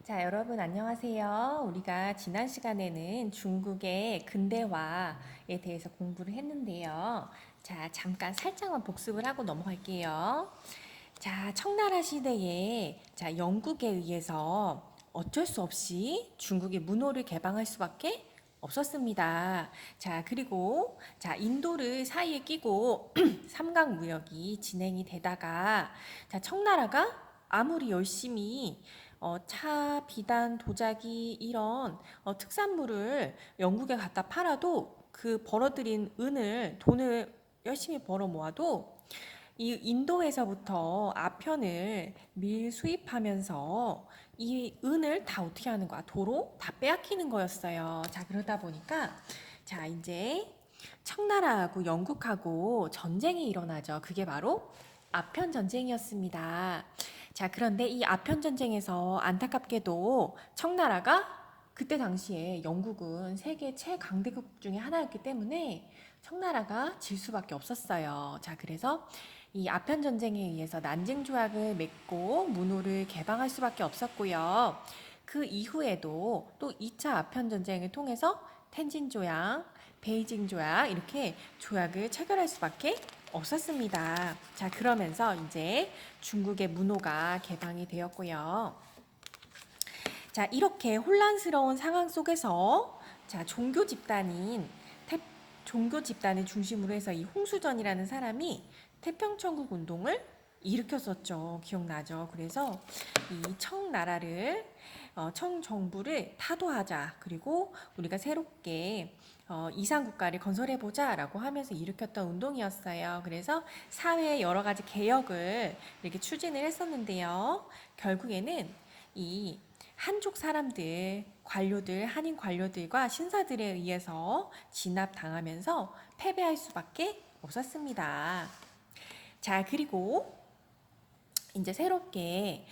자, 여러분 안녕하세요. 우리가 지난 시간에는 중국의 근대화에 대해서 공부를 했는데요. 자, 잠깐 살짝만 복습을 하고 넘어갈게요. 자, 청나라 시대에 영국에 의해서 어쩔 수 없이 중국이 문호를 개방할 수밖에 없었습니다. 자, 그리고 인도를 사이에 끼고 삼강 무역이 진행이 되다가 청나라가 아무리 열심히 차, 비단, 도자기 이런 특산물을 영국에 갖다 팔아도 그 벌어들인 돈을 열심히 벌어 모아도 이 인도에서부터 아편을 밀 수입하면서 이 은을 다 어떻게 하는 거야? 도로 다 빼앗기는 거였어요. 자, 그러다 보니까 이제 청나라하고 영국하고 전쟁이 일어나죠. 그게 바로 아편 전쟁이었습니다. 자, 그런데 이 아편 전쟁에서 안타깝게도 청나라가 그때 당시에 영국은 세계 최강대국 중에 하나였기 때문에 청나라가 질 수밖에 없었어요. 자, 그래서 이 아편 전쟁에 의해서 난징 조약을 맺고 문호를 개방할 수밖에 없었고요. 그 이후에도 또 2차 아편 전쟁을 통해서 텐진 조약, 베이징 조약 이렇게 조약을 체결할 수밖에 없었습니다. 자, 그러면서 이제 중국의 문호가 개방이 되었고요. 자, 이렇게 혼란스러운 상황 속에서 종교 집단을 중심으로 해서 이 홍수전이라는 사람이 태평천국 운동을 일으켰었죠. 기억나죠? 그래서 이 청나라를 청정부를 타도하자. 그리고 우리가 새롭게 이상국가를 건설해보자라고 하면서 일으켰던 운동이었어요. 그래서 사회의 여러 가지 개혁을 이렇게 추진을 했었는데요. 결국에는 이 한족 사람들, 관료들, 한인 관료들과 신사들에 의해서 진압당하면서 패배할 수밖에 없었습니다. 자, 그리고 이제 새롭게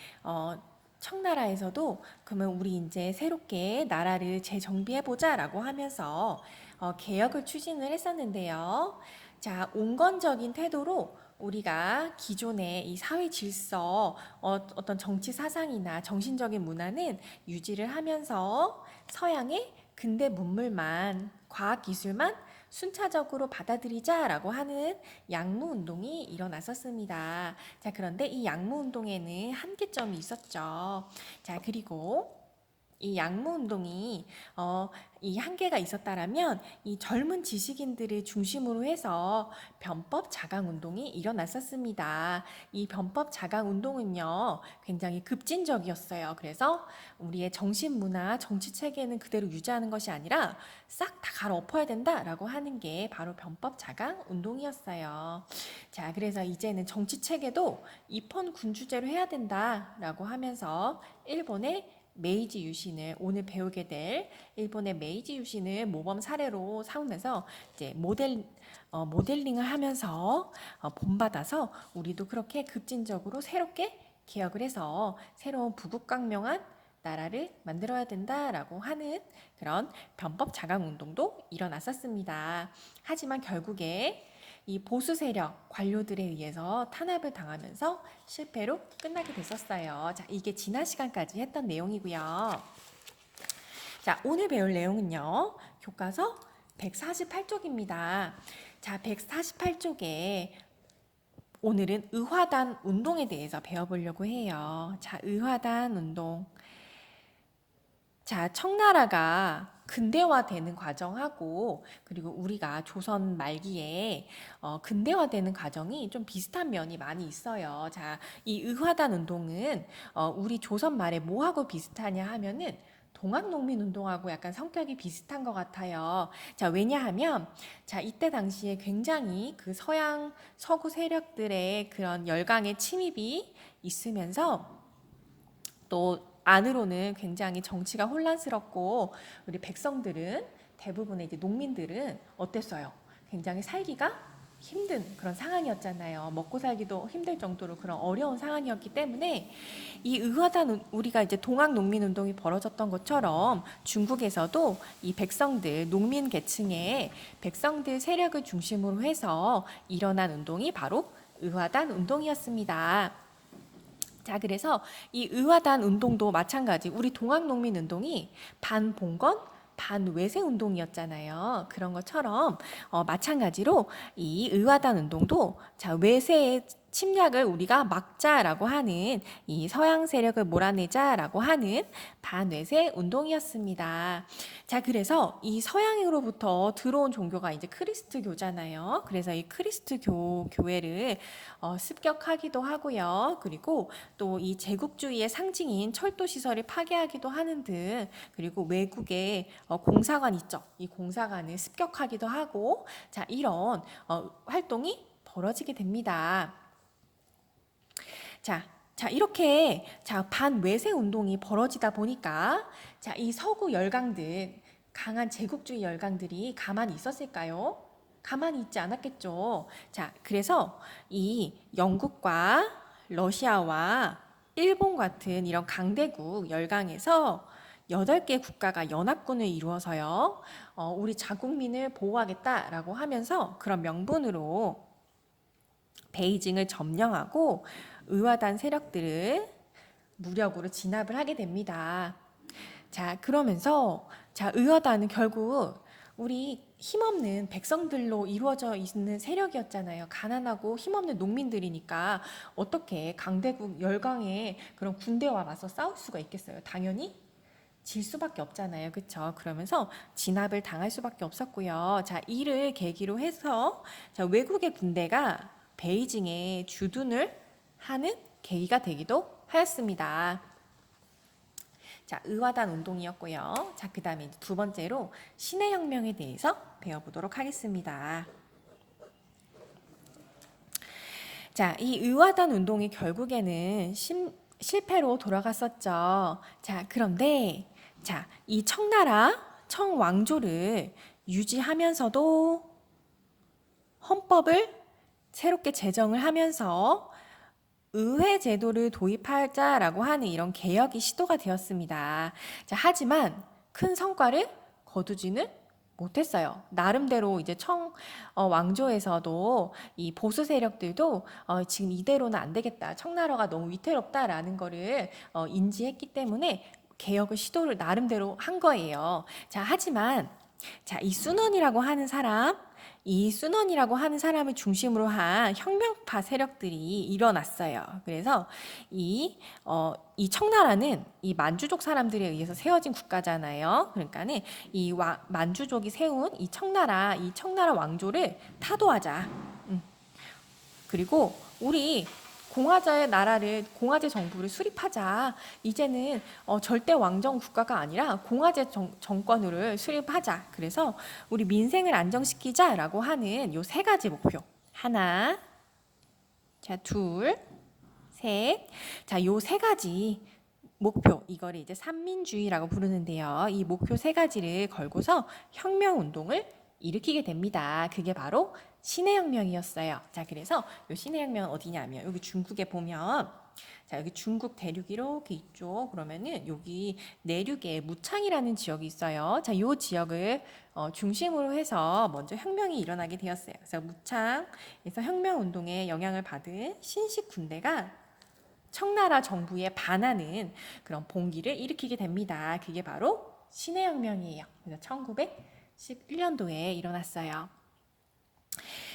청나라에서도 그러면 우리 이제 새롭게 나라를 재정비해보자라고 하면서 개혁을 추진을 했었는데요. 자, 온건적인 태도로 우리가 기존의 이 사회 질서, 어떤 정치 사상이나 정신적인 문화는 유지를 하면서 서양의 근대 문물만, 과학 기술만 순차적으로 받아들이자라고 하는 양무 운동이 일어났었습니다. 자, 그런데 이 양무 운동에는 한계점이 있었죠. 자, 그리고 이 양무 운동이 이 한계가 있었다라면 이 젊은 지식인들을 중심으로 해서 변법 자강 운동이 일어났었습니다. 이 변법 자강 운동은요 굉장히 급진적이었어요. 그래서 우리의 정신 문화, 정치 체계는 그대로 유지하는 것이 아니라 싹 다 갈아엎어야 된다라고 하는 게 바로 변법 자강 운동이었어요. 자, 그래서 이제는 정치 체계도 입헌 군주제로 해야 된다라고 하면서 일본의 메이지 유신을 오늘 배우게 될 일본의 메이지 유신을 모범 사례로 삼으면서 이제 모델링을 하면서 본받아서 우리도 그렇게 급진적으로 새롭게 개혁을 해서 새로운 부국강명한 나라를 만들어야 된다라고 하는 그런 변법 자강 운동도 일어났었습니다. 하지만 결국에 이 보수 세력 관료들에 의해서 탄압을 당하면서 실패로 끝나게 됐었어요. 자, 이게 지난 시간까지 했던 내용이고요. 자, 오늘 배울 내용은요. 교과서 148쪽입니다. 자, 148쪽에 오늘은 의화단 운동에 대해서 배워보려고 해요. 자, 의화단 운동. 자, 청나라가 근대화되는 과정하고 그리고 우리가 조선 말기에 근대화되는 과정이 좀 비슷한 면이 많이 있어요. 자, 이 의화단 운동은 우리 조선 말에 뭐하고 비슷하냐 하면은 동학농민운동하고 약간 성격이 비슷한 것 같아요. 자, 왜냐하면 자, 이때 당시에 굉장히 그 서양 서구 세력들의 그런 열강의 침입이 있으면서 또 안으로는 굉장히 정치가 혼란스럽고 우리 백성들은 대부분의 이제 농민들은 어땠어요? 굉장히 살기가 힘든 그런 상황이었잖아요. 먹고 살기도 힘들 정도로 그런 어려운 상황이었기 때문에 이 의화단 우리가 이제 동학 농민 운동이 벌어졌던 것처럼 중국에서도 이 백성들 농민 계층의 백성들 세력을 중심으로 해서 일어난 운동이 바로 의화단 운동이었습니다. 자, 그래서 이 의화단 운동도 마찬가지. 우리 동학농민운동이 반봉건, 반외세 운동이었잖아요. 그런 것처럼 마찬가지로 이 의화단 운동도 자, 외세의 침략을 우리가 막자라고 하는 이 서양 세력을 몰아내자라고 하는 반외세 운동이었습니다. 자, 그래서 이 서양으로부터 들어온 종교가 이제 크리스트교잖아요. 그래서 이 크리스트교 교회를 습격하기도 하고요. 그리고 또 이 제국주의의 상징인 철도 시설을 파괴하기도 하는 등, 그리고 외국에 공사관 있죠. 이 공사관을 습격하기도 하고, 자, 이런 활동이 벌어지게 됩니다. 자, 이렇게 반외세 운동이 벌어지다 보니까 이 서구 열강들, 강한 제국주의 열강들이 가만히 있었을까요? 가만히 있지 않았겠죠. 자, 그래서 이 영국과 러시아와 일본 같은 이런 강대국 열강에서 8개 국가가 연합군을 이루어서요, 우리 자국민을 보호하겠다라고 하면서 그런 명분으로 베이징을 점령하고 의화단 세력들을 무력으로 진압을 하게 됩니다. 자, 그러면서 의화단은 결국 우리 힘없는 백성들로 이루어져 있는 세력이었잖아요. 가난하고 힘없는 농민들이니까 어떻게 강대국 열강의 그런 군대와 맞서 싸울 수가 있겠어요? 당연히 질 수밖에 없잖아요. 그렇죠? 그러면서 진압을 당할 수밖에 없었고요. 자, 이를 계기로 해서 외국의 군대가 베이징에 주둔을 하는 계기가 되기도 하였습니다. 자, 의화단 운동이었고요. 자, 그다음에 두 번째로 신의 혁명에 대해서 배워보도록 하겠습니다. 자, 이 의화단 운동이 결국에는 실패로 돌아갔었죠. 자, 그런데 이 청나라 청왕조를 유지하면서도 헌법을 새롭게 제정을 하면서 의회 제도를 도입하자라고 하는 이런 개혁이 시도가 되었습니다. 자, 하지만 큰 성과를 거두지는 못했어요. 나름대로 이제 왕조에서도 이 보수 세력들도 지금 이대로는 안 되겠다. 청나라가 너무 위태롭다라는 거를 인지했기 때문에 개혁을 시도를 나름대로 한 거예요. 자, 하지만 이 순원이라고 하는 사람을 중심으로 한 혁명파 세력들이 일어났어요. 그래서 이 청나라는 이 만주족 사람들에 의해서 세워진 국가잖아요. 그러니까는 이 만주족이 세운 이 청나라 왕조를 타도하자. 그리고 우리 공화제 정부를 수립하자. 이제는 절대 왕정 국가가 아니라 공화제 정권을 수립하자. 그래서 우리 민생을 안정시키자라고 하는 요 3가지 목표. 하나, 자, 둘, 셋. 자, 요 3가지 목표, 이거를 이제 삼민주의라고 부르는데요. 이 목표 3가지를 걸고서 혁명운동을 일으키게 됩니다. 그게 바로 신의 혁명이었어요. 자, 그래서 이 신의 혁명은 어디냐면 여기 중국에 보면 여기 중국 대륙이 이렇게 있죠. 그러면은 여기 내륙에 무창이라는 지역이 있어요. 자, 이 지역을 중심으로 해서 먼저 혁명이 일어나게 되었어요. 그래서 무창에서 혁명운동에 영향을 받은 신식 군대가 청나라 정부에 반하는 그런 봉기를 일으키게 됩니다. 그게 바로 신의 혁명이에요. 그래서 1911년도에 일어났어요.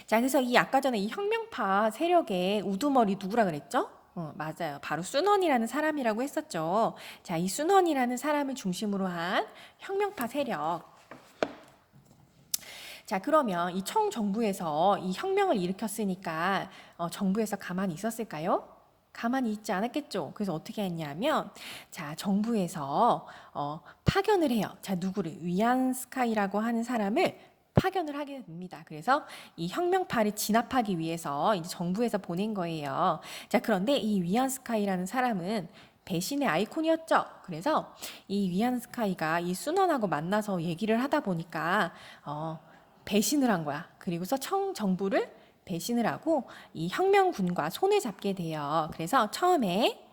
자, 그래서 아까 전에 이 혁명파 세력의 우두머리 누구라 그랬죠? 맞아요. 바로 순원이라는 사람이라고 했었죠. 자, 이 순원이라는 사람을 중심으로 한 혁명파 세력. 자, 그러면 이 청정부에서 이 혁명을 일으켰으니까 정부에서 가만히 있었을까요? 가만히 있지 않았겠죠. 그래서 어떻게 했냐면, 정부에서 파견을 해요. 자, 누구를? 위안스카이라고 하는 사람을 파견을 하게 됩니다. 그래서 이 혁명파를 진압하기 위해서 이제 정부에서 보낸 거예요. 자, 그런데 이 위안스카이라는 사람은 배신의 아이콘이었죠. 그래서 이 위안스카이가 이 순원하고 만나서 얘기를 하다 보니까 배신을 한 거야. 그리고서 청정부를 배신을 하고 이 혁명군과 손을 잡게 돼요. 그래서 처음에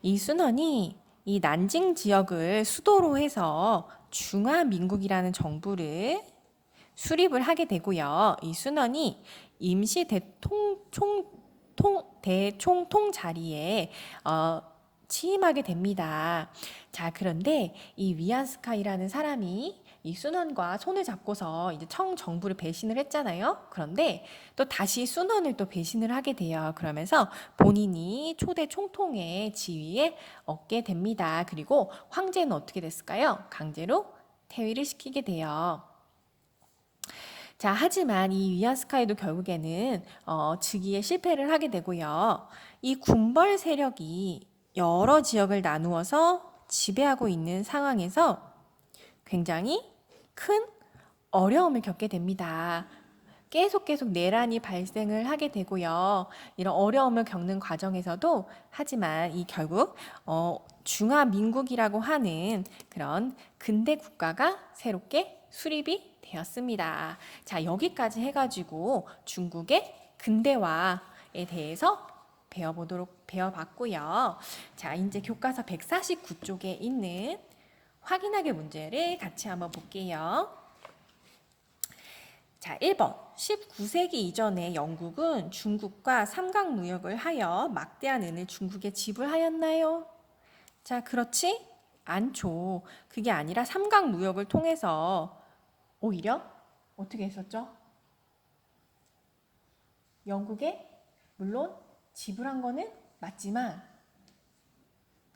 이 순원이 이 난징 지역을 수도로 해서 중화민국이라는 정부를 수립을 하게 되고요. 이 순원이 임시 대총통 자리에 취임하게 됩니다. 자, 그런데 이 위안스카이라는 사람이 이 순원과 손을 잡고서 이제 청정부를 배신을 했잖아요. 그런데 또 다시 순원을 또 배신을 하게 돼요. 그러면서 본인이 초대 총통의 지위에 얻게 됩니다. 그리고 황제는 어떻게 됐을까요? 강제로 퇴위를 시키게 돼요. 자, 하지만 이 위안스카이도 결국에는 즉위에 실패를 하게 되고요. 이 군벌 세력이 여러 지역을 나누어서 지배하고 있는 상황에서 굉장히 큰 어려움을 겪게 됩니다. 계속 내란이 발생을 하게 되고요. 이런 어려움을 겪는 과정에서도 하지만 이 결국 중화민국이라고 하는 그런 근대 국가가 새롭게 수립이 되었습니다. 자, 여기까지 해가지고 중국의 근대화에 대해서 배워봤고요. 자, 이제 교과서 149쪽에 있는 확인하기 문제를 같이 한번 볼게요. 자, 1번. 19세기 이전에 영국은 중국과 삼각무역을 하여 막대한 은을 중국에 지불하였나요? 자, 그렇지 않죠. 그게 아니라 삼각무역을 통해서 오히려 어떻게 했었죠? 영국에 물론 지불한 거는 맞지만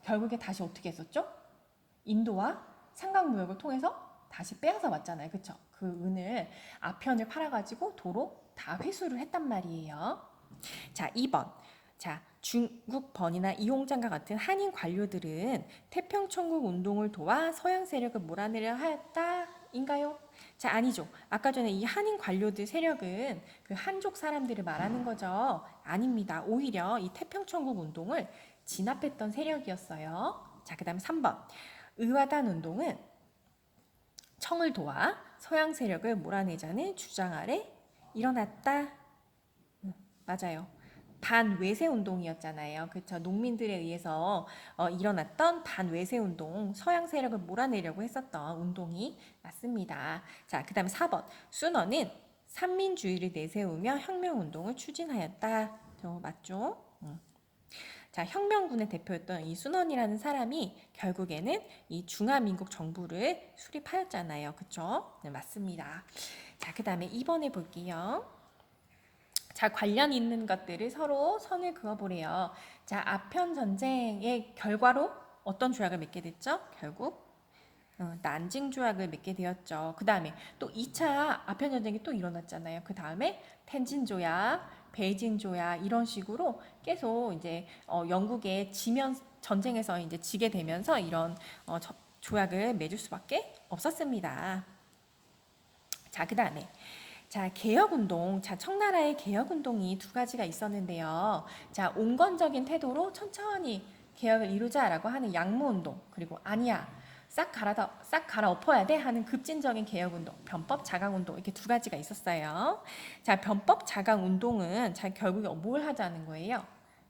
결국에 다시 어떻게 했었죠? 인도와 삼각무역을 통해서 다시 빼앗아 왔잖아요. 그쵸? 그 은을 아편을 팔아가지고 도로 다 회수를 했단 말이에요. 자, 2번. 자, 중국 번이나 이홍장과 같은 한인 관료들은 태평천국 운동을 도와 서양 세력을 몰아내려 하였다인가요? 자, 아니죠. 아까 전에 이 한인 관료들 세력은 그 한족 사람들을 말하는 거죠. 아닙니다. 오히려 이 태평천국 운동을 진압했던 세력이었어요. 자, 그 다음에 3번. 의화단 운동은 청을 도와 서양 세력을 몰아내자는 주장 아래 일어났다. 맞아요. 반외세 운동이었잖아요. 그렇죠. 농민들에 의해서 일어났던 반외세 운동, 서양 세력을 몰아내려고 했었던 운동이 맞습니다. 자, 그 다음에 4번. 순원은 삼민주의를 내세우며 혁명운동을 추진하였다. 맞죠? 자, 혁명군의 대표였던 이 순원이라는 사람이 결국에는 이 중화민국 정부를 수립하였잖아요. 그쵸? 네, 맞습니다. 자, 그 다음에 2번에 볼게요. 자, 관련 있는 것들을 서로 선을 그어보래요. 자, 아편 전쟁의 결과로 어떤 조약을 맺게 됐죠? 결국 난징 조약을 맺게 되었죠. 그 다음에 또 2차 아편 전쟁이 또 일어났잖아요. 그 다음에 텐진 조약, 베이징 조약 이런 식으로 계속 이제 영국에 지면 전쟁에서 이제 지게 되면서 이런 조약을 맺을 수밖에 없었습니다. 자, 그 다음에 자, 개혁운동. 자, 청나라의 개혁운동이 두 가지가 있었는데요. 자, 온건적인 태도로 천천히 개혁을 이루자라고 하는 양무운동. 그리고 아니야. 싹 갈아엎어야 돼 하는 급진적인 개혁운동, 변법 자강운동 이렇게 두 가지가 있었어요. 자, 변법 자강운동은 자 결국에 뭘 하자는 거예요?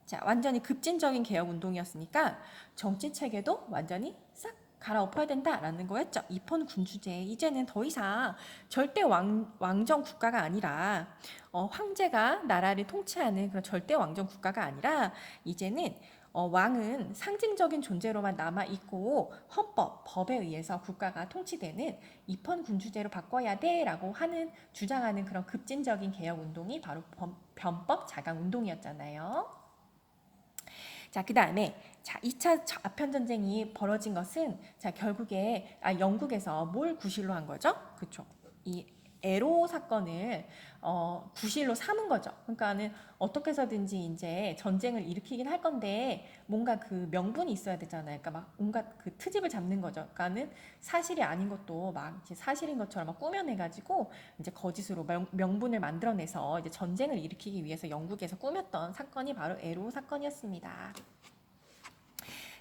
자, 완전히 급진적인 개혁운동이었으니까 정치 체계도 완전히 싹 갈아엎어야 된다라는 거였죠. 입헌 군주제 이제는 더 이상 절대 왕정 국가가 아니라 황제가 나라를 통치하는 그런 절대 왕정 국가가 아니라 이제는 왕은 상징적인 존재로만 남아있고 헌법, 법에 의해서 국가가 통치되는 입헌군주제로 바꿔야 돼라고 하는 주장하는 그런 급진적인 개혁운동이 바로 변법 자강운동이었잖아요. 자, 그 다음에 자, 2차 아편전쟁이 벌어진 것은 자, 결국에 영국에서 뭘 구실로 한 거죠? 그렇죠. 이 에로 사건을 구실로 삼은 거죠. 그러니까는 어떻게 해서든지 이제 전쟁을 일으키긴 할 건데 뭔가 그 명분이 있어야 되잖아요. 그러니까 막 온갖 그 트집을 잡는 거죠. 그러니까는 사실이 아닌 것도 막 이제 사실인 것처럼 막 꾸며내가지고 이제 거짓으로 명분을 만들어내서 이제 전쟁을 일으키기 위해서 영국에서 꾸몄던 사건이 바로 에로 사건이었습니다.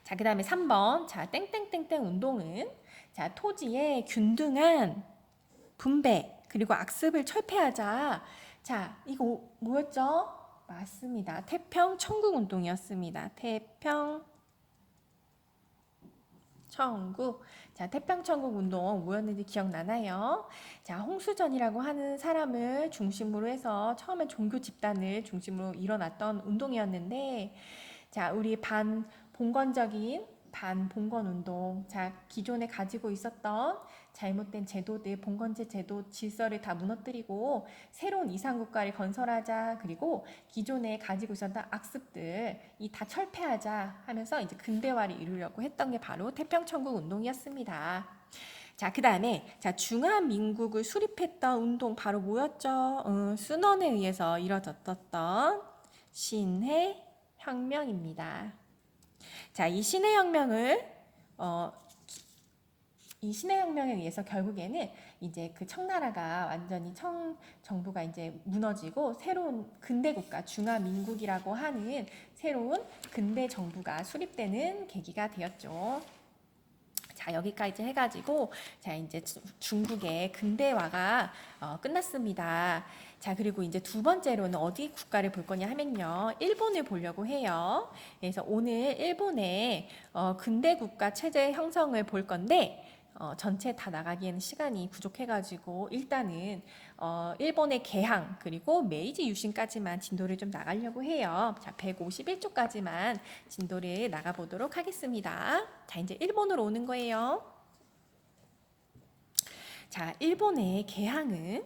자, 그 다음에 3번. 자, 땡땡땡땡 운동은 자, 토지의 균등한 분배 그리고 악습을 철폐하자. 자, 이거 뭐였죠? 맞습니다. 태평 청국 운동이었습니다. 태평 청구. 자, 태평천국 운동 뭐였는지 기억나나요? 자, 홍수전이라고 하는 사람을 중심으로 해서 처음엔 종교 집단을 중심으로 일어났던 운동이었는데, 자, 우리 반봉건 운동. 자, 기존에 가지고 있었던 잘못된 제도들, 봉건제 제도 질서를 다 무너뜨리고 새로운 이상국가를 건설하자. 그리고 기존에 가지고 있었던 악습들 이 다 철폐하자 하면서 이제 근대화를 이루려고 했던 게 바로 태평천국 운동이었습니다. 자, 그 다음에 자, 중화민국을 수립했던 운동 바로 뭐였죠? 순원에 의해서 이뤄졌던 신해혁명입니다. 자, 어, 이 신해혁명에 의해서 결국에는 이제 그 청나라가 완전히 정부가 이제 무너지고 새로운 근대 국가 중화민국이라고 하는 새로운 근대 정부가 수립되는 계기가 되었죠. 자, 여기까지 해가지고 자, 이제 중국의 근대화가 끝났습니다. 자, 그리고 이제 두 번째로는 어디 국가를 볼 거냐 하면요, 일본을 보려고 해요. 그래서 오늘 일본의 근대 국가 체제 형성을 볼 건데, 전체 다 나가기에는 시간이 부족해가지고 일단은 일본의 개항 그리고 메이지 유신까지만 진도를 좀 나가려고 해요. 자, 151쪽까지만 진도를 나가보도록 하겠습니다. 자, 이제 일본으로 오는 거예요. 자, 일본의 개항은,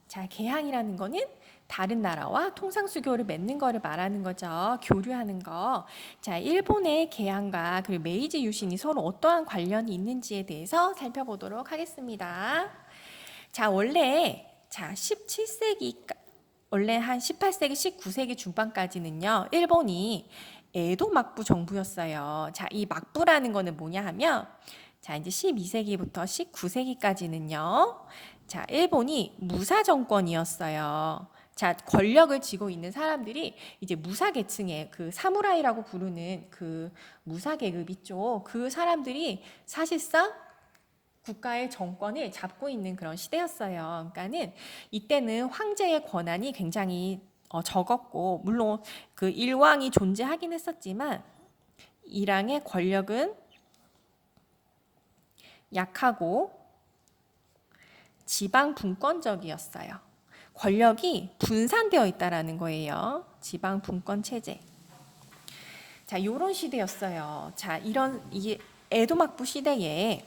자, 개항이라는 거는 다른 나라와 통상수교를 맺는 거를 말하는 거죠. 교류하는 거. 자, 일본의 개항과 그리고 메이지 유신이 서로 어떠한 관련이 있는지에 대해서 살펴보도록 하겠습니다. 자, 원래 17세기 원래 한 18세기, 19세기 중반까지는요, 일본이 에도 막부 정부였어요. 자, 이 막부라는 거는 뭐냐 하면, 자, 이제 12세기부터 19세기까지는요, 자, 일본이 무사 정권이었어요. 자, 권력을 쥐고 있는 사람들이 이제 무사 계층의 그 사무라이라고 부르는 그 무사 계급 있죠. 그 사람들이 사실상 국가의 정권을 잡고 있는 그런 시대였어요. 그러니까는 이때는 황제의 권한이 굉장히 적었고, 물론 그 일왕이 존재하긴 했었지만 일왕의 권력은 약하고 지방 분권적이었어요. 권력이 분산되어 있다라는 거예요. 지방 분권 체제. 자, 요런 시대였어요. 자, 이 에도 막부 시대에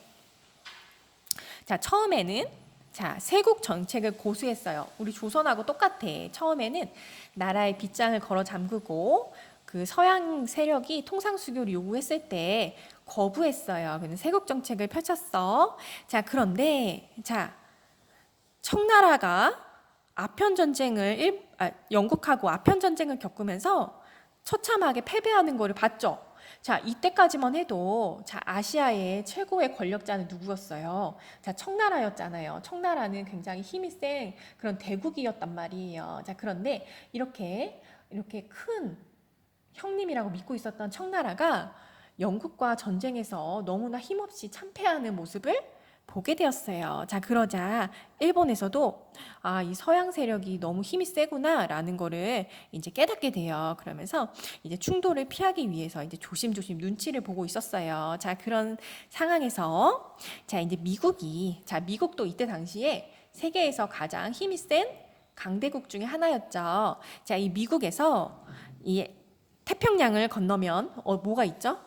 자, 처음에는 자, 세국 정책을 고수했어요. 우리 조선하고 똑같아. 처음에는 나라의 빗장을 걸어 잠그고 그 서양 세력이 통상수교를 요구했을 때 거부했어요. 그래서 세국 정책을 펼쳤어. 자, 그런데 자, 청나라가 영국하고 아편 전쟁을 겪으면서 처참하게 패배하는 거를 봤죠. 자, 이때까지만 해도 자, 아시아의 최고의 권력자는 누구였어요? 자, 청나라였잖아요. 청나라는 굉장히 힘이 센 그런 대국이었단 말이에요. 자, 그런데 이렇게 큰 형님이라고 믿고 있었던 청나라가 영국과 전쟁에서 너무나 힘없이 참패하는 모습을 보게 되었어요. 자, 그러자 일본에서도 이 서양 세력이 너무 힘이 세구나라는 거를 이제 깨닫게 돼요. 그러면서 이제 충돌을 피하기 위해서 이제 조심조심 눈치를 보고 있었어요. 자, 그런 상황에서 자, 이제 미국도 이때 당시에 세계에서 가장 힘이 센 강대국 중에 하나였죠. 자, 이 미국에서 이 태평양을 건너면 뭐가 있죠?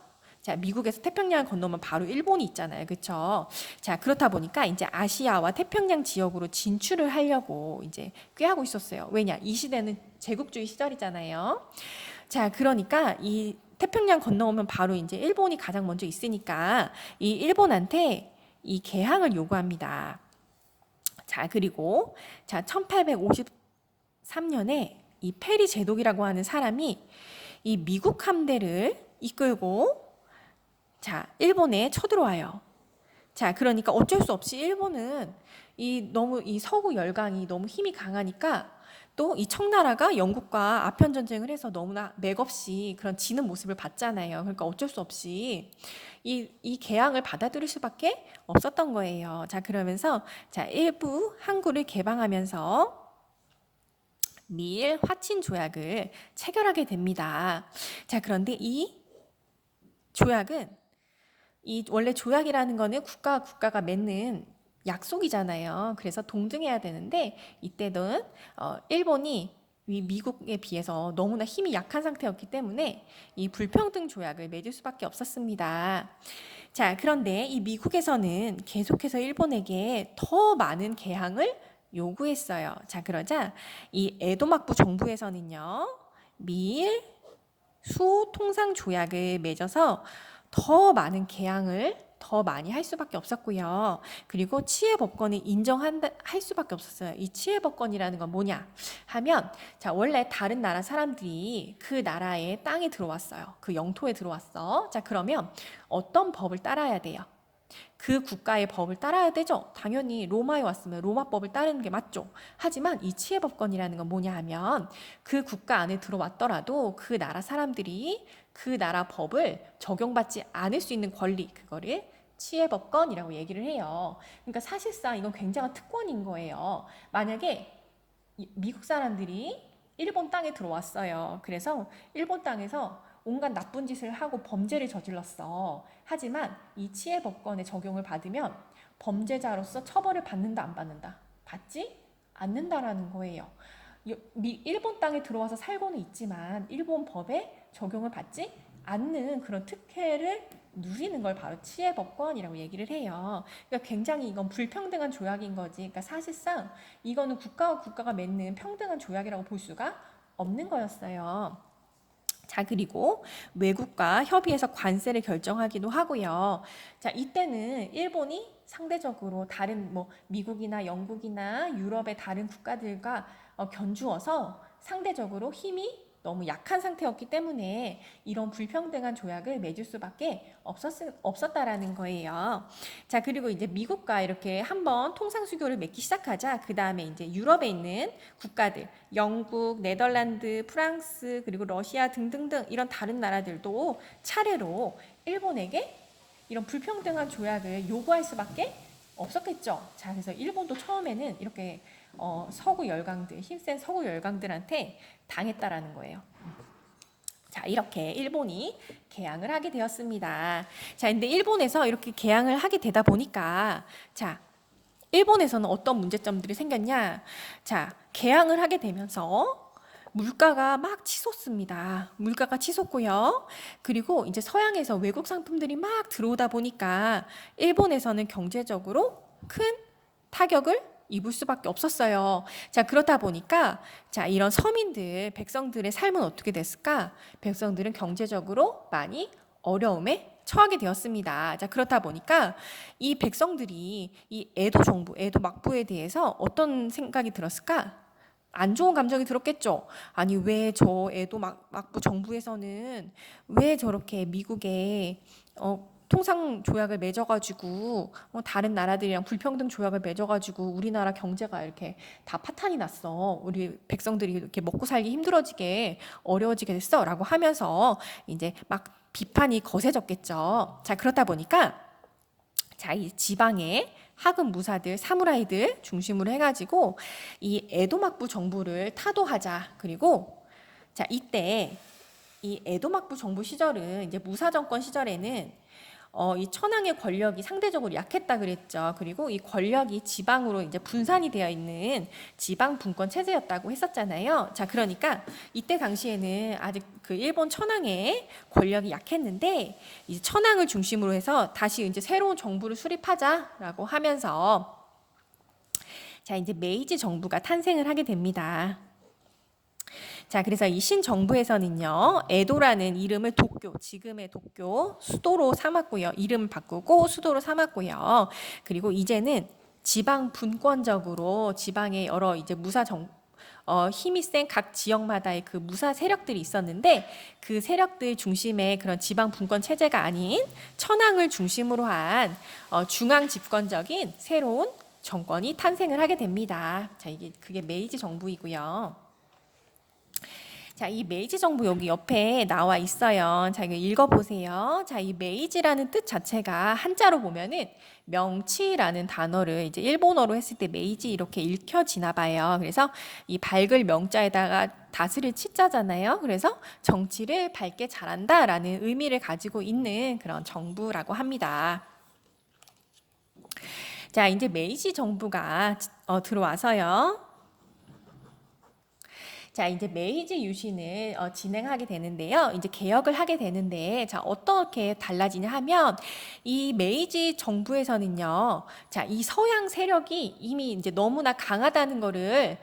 자, 미국에서 태평양을 건너면 바로 일본이 있잖아요. 그렇죠? 자, 그렇다 보니까 이제 아시아와 태평양 지역으로 진출을 하려고 이제 꾀하고 있었어요. 왜냐? 이 시대는 제국주의 시절이잖아요. 자, 그러니까 이 태평양 건너오면 바로 이제 일본이 가장 먼저 있으니까 이 일본한테 이 개항을 요구합니다. 자, 그리고 자, 1853년에 이 페리 제독이라고 하는 사람이 이 미국 함대를 이끌고 자, 일본에 쳐들어와요. 자, 그러니까 어쩔 수 없이 일본은 너무 이 서구 열강이 너무 힘이 강하니까 또 이 청나라가 영국과 아편 전쟁을 해서 너무나 맥없이 그런 지는 모습을 봤잖아요. 그러니까 어쩔 수 없이 이 개항을 받아들일 수밖에 없었던 거예요. 자, 그러면서 자, 일부 항구를 개방하면서 미일 화친 조약을 체결하게 됩니다. 자, 그런데 이 조약은 이 원래 조약이라는 거는 국가와 국가가 맺는 약속이잖아요. 그래서 동등해야 되는데 이때는 일본이 이 미국에 비해서 너무나 힘이 약한 상태였기 때문에 이 불평등 조약을 맺을 수밖에 없었습니다. 자, 그런데 이 미국에서는 계속해서 일본에게 더 많은 개항을 요구했어요. 자, 그러자 이 에도막부 정부에서는요, 미일 수 통상 조약을 맺어서 더 많은 개항을 더 많이 할 수밖에 없었고요. 그리고 치해 법권을 할 수밖에 없었어요. 이 치해 법권이라는 건 뭐냐 하면, 자, 원래 다른 나라 사람들이 그 나라의 땅에 들어왔어요. 그 영토에 들어왔어. 자, 그러면 어떤 법을 따라야 돼요? 그 국가의 법을 따라야 되죠. 당연히 로마에 왔으면 로마 법을 따르는 게 맞죠. 하지만 이 치해법권이라는 건 뭐냐 하면 그 국가 안에 들어왔더라도 그 나라 사람들이 그 나라 법을 적용받지 않을 수 있는 권리, 그거를 치해법권이라고 얘기를 해요. 그러니까 사실상 이건 굉장한 특권인 거예요. 만약에 미국 사람들이 일본 땅에 들어왔어요. 그래서 일본 땅에서 온갖 나쁜 짓을 하고 범죄를 저질렀어. 하지만 이 치해법권의 적용을 받으면 범죄자로서 처벌을 받는다, 안 받는다? 받지 않는다라는 거예요. 일본 땅에 들어와서 살고는 있지만 일본 법에 적용을 받지 않는 그런 특혜를 누리는 걸 바로 치해법권이라고 얘기를 해요. 그러니까 굉장히 이건 불평등한 조약인 거지. 그러니까 사실상 이거는 국가와 국가가 맺는 평등한 조약이라고 볼 수가 없는 거였어요. 자, 그리고 외국과 협의해서 관세를 결정하기도 하고요. 자, 이때는 일본이 상대적으로 다른 미국이나 영국이나 유럽의 다른 국가들과 견주어서 상대적으로 힘이 너무 약한 상태였기 때문에 이런 불평등한 조약을 맺을 수밖에 없었다라는 거예요. 자, 그리고 이제 미국과 이렇게 한번 통상수교를 맺기 시작하자 그 다음에 이제 유럽에 있는 국가들, 영국, 네덜란드, 프랑스, 그리고 러시아 등등등 이런 다른 나라들도 차례로 일본에게 이런 불평등한 조약을 요구할 수밖에 없었겠죠. 자, 그래서 일본도 처음에는 이렇게 서구 열강들, 힘센 서구 열강들한테 당했다라는 거예요. 자, 이렇게 일본이 개항을 하게 되었습니다. 자, 근데 일본에서 이렇게 개항을 하게 되다 보니까, 자, 일본에서는 어떤 문제점들이 생겼냐? 자, 개항을 하게 되면서 물가가 막 치솟습니다. 물가가 치솟고요. 그리고 이제 서양에서 외국 상품들이 막 들어오다 보니까 일본에서는 경제적으로 큰 타격을 입을 수밖에 없었어요. 자, 그렇다 보니까 자, 이런 서민들, 백성들의 삶은 어떻게 됐을까? 백성들은 경제적으로 많이 어려움에 처하게 되었습니다. 자, 그렇다 보니까 이 백성들이 이 에도 정부, 에도 막부에 대해서 어떤 생각이 들었을까? 안 좋은 감정이 들었겠죠. 아니, 왜 저 에도 막부 정부에서는 왜 저렇게 미국에 통상 조약을 맺어가지고 다른 나라들이랑 불평등 조약을 맺어가지고 우리나라 경제가 이렇게 다 파탄이 났어. 우리 백성들이 이렇게 먹고 살기 힘들어지게 어려워지게 됐어라고 하면서 이제 막 비판이 거세졌겠죠. 자, 그렇다 보니까 자, 이 지방의 하급 무사들, 사무라이들 중심으로 해가지고 이 에도막부 정부를 타도하자. 그리고 자, 이때 이 에도막부 정부 시절은 이제 무사 정권 시절에는 이 천황의 권력이 상대적으로 약했다 그랬죠. 그리고 이 권력이 지방으로 이제 분산이 되어 있는 지방 분권 체제였다고 했었잖아요. 자, 그러니까 이때 당시에는 아직 그 일본 천황의 권력이 약했는데 이제 천황을 중심으로 해서 다시 이제 새로운 정부를 수립하자라고 하면서 자, 이제 메이지 정부가 탄생을 하게 됩니다. 자, 그래서 이 신정부에서는요, 에도라는 이름을 도쿄, 지금의 도쿄, 수도로 삼았고요. 이름을 바꾸고 수도로 삼았고요. 그리고 이제는 지방 분권적으로 지방의 여러 이제 힘이 센 각 지역마다의 그 무사 세력들이 있었는데 그 세력들 중심의 그런 지방 분권 체제가 아닌 천황을 중심으로 한 중앙 집권적인 새로운 정권이 탄생을 하게 됩니다. 자, 그게 메이지 정부이고요. 자, 이 메이지 정부 여기 옆에 나와 있어요. 자, 이거 읽어보세요. 자, 이 메이지라는 뜻 자체가 한자로 보면은 명치라는 단어를 이제 일본어로 했을 때 메이지 이렇게 읽혀지나 봐요. 그래서 이 밝을 명자에다가 다스릴 치자잖아요. 그래서 정치를 밝게 잘한다라는 의미를 가지고 있는 그런 정부라고 합니다. 자, 이제 메이지 정부가 들어와서요. 자, 이제 메이지 유신을 진행하게 되는데요. 이제 개혁을 하게 되는데, 자, 어떻게 달라지냐 하면, 이 메이지 정부에서는요, 자, 이 서양 세력이 이미 이제 너무나 강하다는 거를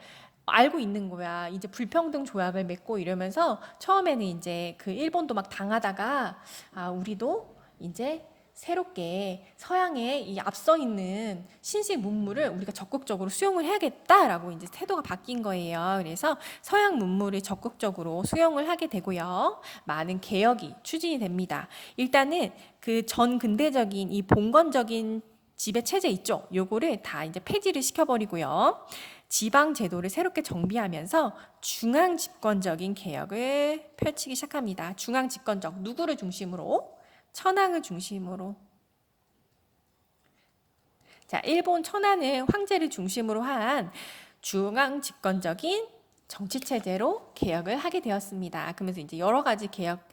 알고 있는 거야. 이제 불평등 조약을 맺고 이러면서 처음에는 이제 그 일본도 막 당하다가, 아, 우리도 이제 새롭게 서양의 이 앞서 있는 신식 문물을 우리가 적극적으로 수용을 해야겠다라고 이제 태도가 바뀐 거예요. 그래서 서양 문물을 적극적으로 수용을 하게 되고요. 많은 개혁이 추진이 됩니다. 일단은 그 전 근대적인 이 봉건적인 지배 체제 있죠. 요거를 다 이제 폐지를 시켜버리고요. 지방 제도를 새롭게 정비하면서 중앙 집권적인 개혁을 펼치기 시작합니다. 중앙 집권적 누구를 중심으로? 천황을 중심으로. 자, 일본 천황은 황제를 중심으로 한 중앙 집권적인 정치 체제로 개혁을 하게 되었습니다. 그러면서 이제 여러 가지 개혁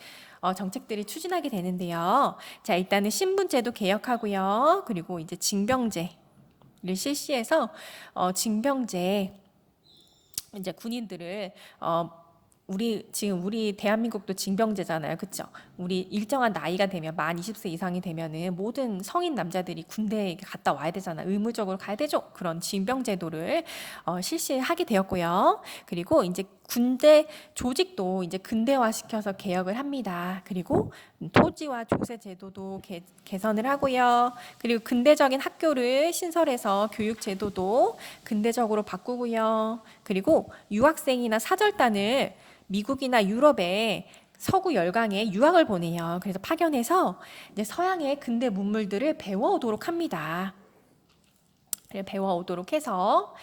정책들이 추진하게 되는데요. 자, 일단은 신분제도 개혁하고요. 그리고 이제 징병제를 실시해서 징병제 이제 군인들을 지금 우리 대한민국도 징병제잖아요. 그쵸? 우리 일정한 나이가 되면 만 20세 이상이 되면은 모든 성인 남자들이 군대에 갔다 와야 되잖아. 의무적으로 가야 되죠. 그런 징병제도를 실시하게 되었고요. 그리고 이제 군대 조직도 이제 근대화시켜서 개혁을 합니다. 그리고 토지와 조세 제도도 개선을 하고요. 그리고 근대적인 학교를 신설해서 교육 제도도 근대적으로 바꾸고요. 그리고 유학생이나 사절단을 미국이나 유럽에 서구 열강에 유학을 보내요. 그래서 파견해서 이제 서양의 근대 문물들을 배워오도록 합니다. 배워오도록 해서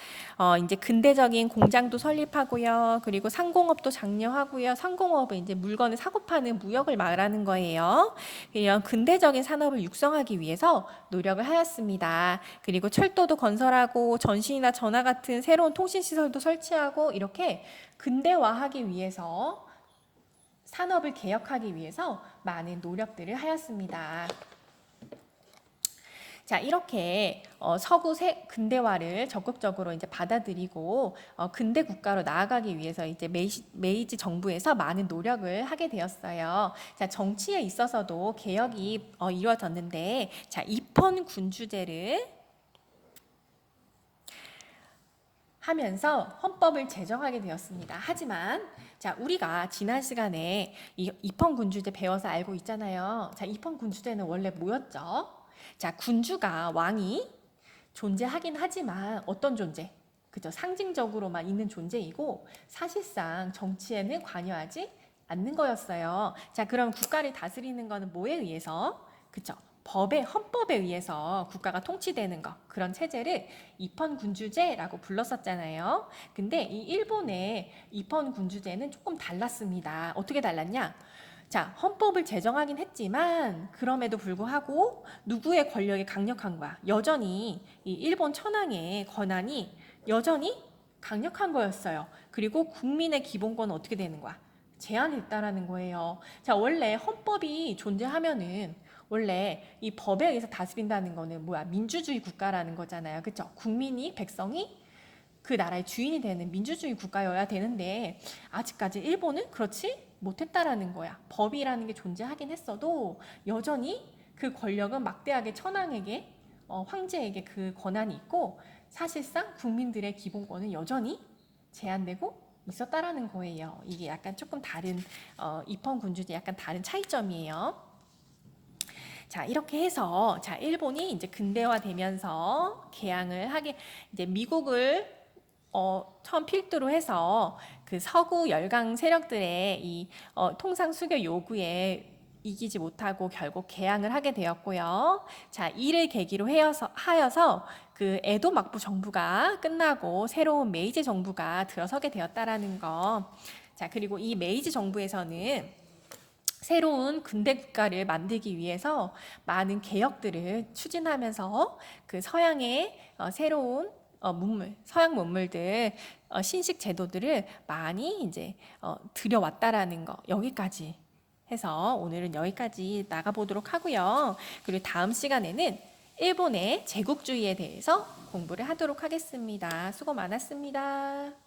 이제 근대적인 공장도 설립하고요. 그리고 상공업도 장려하고요. 상공업은 이제 물건을 사고 파는 무역을 말하는 거예요. 이런 근대적인 산업을 육성하기 위해서 노력을 하였습니다. 그리고 철도도 건설하고 전신이나 전화 같은 새로운 통신 시설도 설치하고 이렇게 근대화하기 위해서 산업을 개혁하기 위해서 많은 노력들을 하였습니다. 자, 이렇게 서구 근대화를 적극적으로 이제 받아들이고 근대 국가로 나아가기 위해서 이제 메이지 정부에서 많은 노력을 하게 되었어요. 자, 정치에 있어서도 개혁이 이루어졌는데, 자, 입헌 군주제를 하면서 헌법을 제정하게 되었습니다. 하지만 자, 우리가 지난 시간에 이 입헌 군주제 배워서 알고 있잖아요. 자, 입헌 군주제는 원래 뭐였죠? 자, 군주가 왕이 존재하긴 하지만 어떤 존재? 그죠? 상징적으로만 있는 존재이고 사실상 정치에는 관여하지 않는 거였어요. 자, 그럼 국가를 다스리는 거는 뭐에 의해서? 그죠? 헌법에 의해서 국가가 통치되는 거, 그런 체제를 입헌군주제라고 불렀었잖아요. 근데 이 일본의 입헌군주제는 조금 달랐습니다. 어떻게 달랐냐? 자, 헌법을 제정하긴 했지만 그럼에도 불구하고 누구의 권력이 강력한 거야? 여전히 이 일본 천황의 권한이 여전히 강력한 거였어요. 그리고 국민의 기본권은 어떻게 되는 거야? 제한했다라는 거예요. 자, 원래 헌법이 존재하면은 원래 이 법에 의해서 다스린다는 거는 뭐야? 민주주의 국가라는 거잖아요. 그쵸? 국민이, 백성이 그 나라의 주인이 되는 민주주의 국가여야 되는데 아직까지 일본은 그렇지 못했다라는 거야. 법이라는 게 존재하긴 했어도 여전히 그 권력은 막대하게 천황에게 황제에게 그 권한이 있고 사실상 국민들의 기본권은 여전히 제한되고 있었다라는 거예요. 이게 약간 조금 다른 입헌군주제 약간 다른 차이점이에요. 자, 이렇게 해서 자, 일본이 이제 근대화되면서 개항을 하게 이제 미국을 처음 필두로 해서 그 서구 열강 세력들의 이 통상 수교 요구에 이기지 못하고 결국 개항을 하게 되었고요. 자, 이를 계기로 하여서 그 에도 막부 정부가 끝나고 새로운 메이지 정부가 들어서게 되었다라는 거. 자, 그리고 이 메이지 정부에서는 새로운 근대 국가를 만들기 위해서 많은 개혁들을 추진하면서 그 서양의 새로운 서양 문물들, 신식 제도들을 많이 이제 들여왔다라는 거 여기까지 해서 오늘은 여기까지 나가보도록 하고요. 그리고 다음 시간에는 일본의 제국주의에 대해서 공부를 하도록 하겠습니다. 수고 많았습니다.